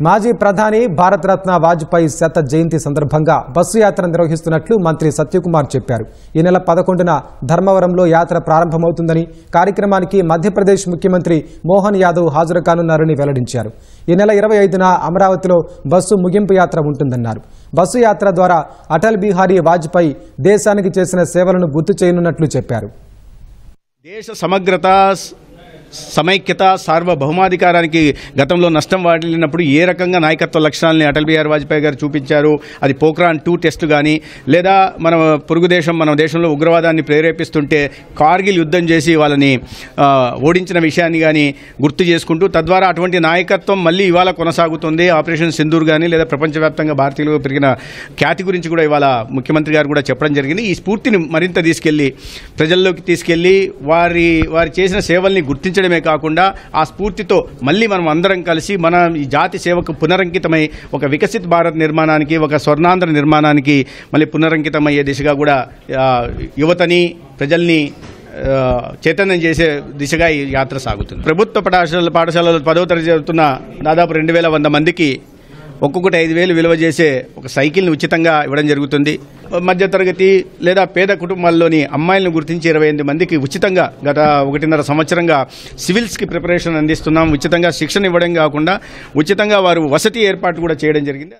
మాజీ ప్రధాని భారతరత్న వాజ్పేయి శత జయంతి సందర్భంగా బస్సు యాత్ర నిర్వహిస్తున్నట్లు మంత్రి సత్యకుమార్ చెప్పారు. ఈ నెల 11న ధర్మవరంలో యాత్ర ప్రారంభమవుతుందని, కార్యక్రమానికి మధ్యప్రదేశ్ ముఖ్యమంత్రి మోహన్ యాదవ్ హాజరు కానున్నారని వెల్లడించారు. ఈ నెల 25న అమరావతిలో బస్సు ముగింపు యాత్ర ఉంటుందన్నారు. బస్సు యాత్ర ద్వారా అటల్ బిహారీ వాజ్పేయి దేశానికి చేసిన సేవలను గుర్తు చేయనున్నట్లు చెప్పారు. దేశ సమగ్రత, సమైక్యత, సార్వభౌమాధికారానికి గతంలో నష్టం వాటిల్లినప్పుడు ఏ రకంగా నాయకత్వ లక్షణాలని అటల్ బిహారీ వాజ్పేయి గారు చూపించారు. అది పోఖ్రాన్ 2 టెస్ట్ కానీ, లేదా మన దేశంలో ఉగ్రవాదాన్ని ప్రేరేపిస్తుంటే కార్గిల్ యుద్ధం చేసి వాళ్ళని ఓడించిన విషయాన్ని కానీ గుర్తు చేసుకుంటూ, తద్వారా అటువంటి నాయకత్వం మళ్ళీ ఇవాళ కొనసాగుతుంది. ఆపరేషన్ సింధూర్ కానీ, లేదా ప్రపంచవ్యాప్తంగా భారతీయులకు పెరిగిన ఖ్యాతి గురించి కూడా ఇవాళ ముఖ్యమంత్రి గారు కూడా చెప్పడం జరిగింది. ఈ స్ఫూర్తిని మరింత తీసుకెళ్లి ప్రజల్లోకి తీసుకెళ్లి వారి చేసిన సేవల్ని గుర్తించడమే కాకుండా ఆ స్ఫూర్తితో మళ్ళీ మనం అందరం కలిసి మన ఈ జాతి సేవకు పునరంకితమై ఒక వికసిత్ భారత్ నిర్మాణానికి, ఒక స్వర్ణాంధ్ర నిర్మాణానికి మళ్ళీ పునరంకితమయ్యే దిశగా కూడా యువతని, ప్రజల్ని చైతన్యం చేసే దిశగా ఈ యాత్ర సాగుతుంది. ప్రభుత్వ పాఠశాలలో 10వ తరగతి చదువుతున్న దాదాపు 2100 మందికి ఒక్కొక్కటి 5,000 విలువ చేసే ఒక సైకిల్ని ఉచితంగా ఇవ్వడం జరుగుతుంది. మధ్యతరగతి లేదా పేద కుటుంబాల్లోని అమ్మాయిలను గుర్తించి 28 మందికి ఉచితంగా గత 1.5 సంవత్సరంగా సివిల్స్కి ప్రిపరేషన్ అందిస్తున్నాం. ఉచితంగా శిక్షణ ఇవ్వడం కాకుండా ఉచితంగా వారు వసతి ఏర్పాటు కూడా చేయడం జరిగింది.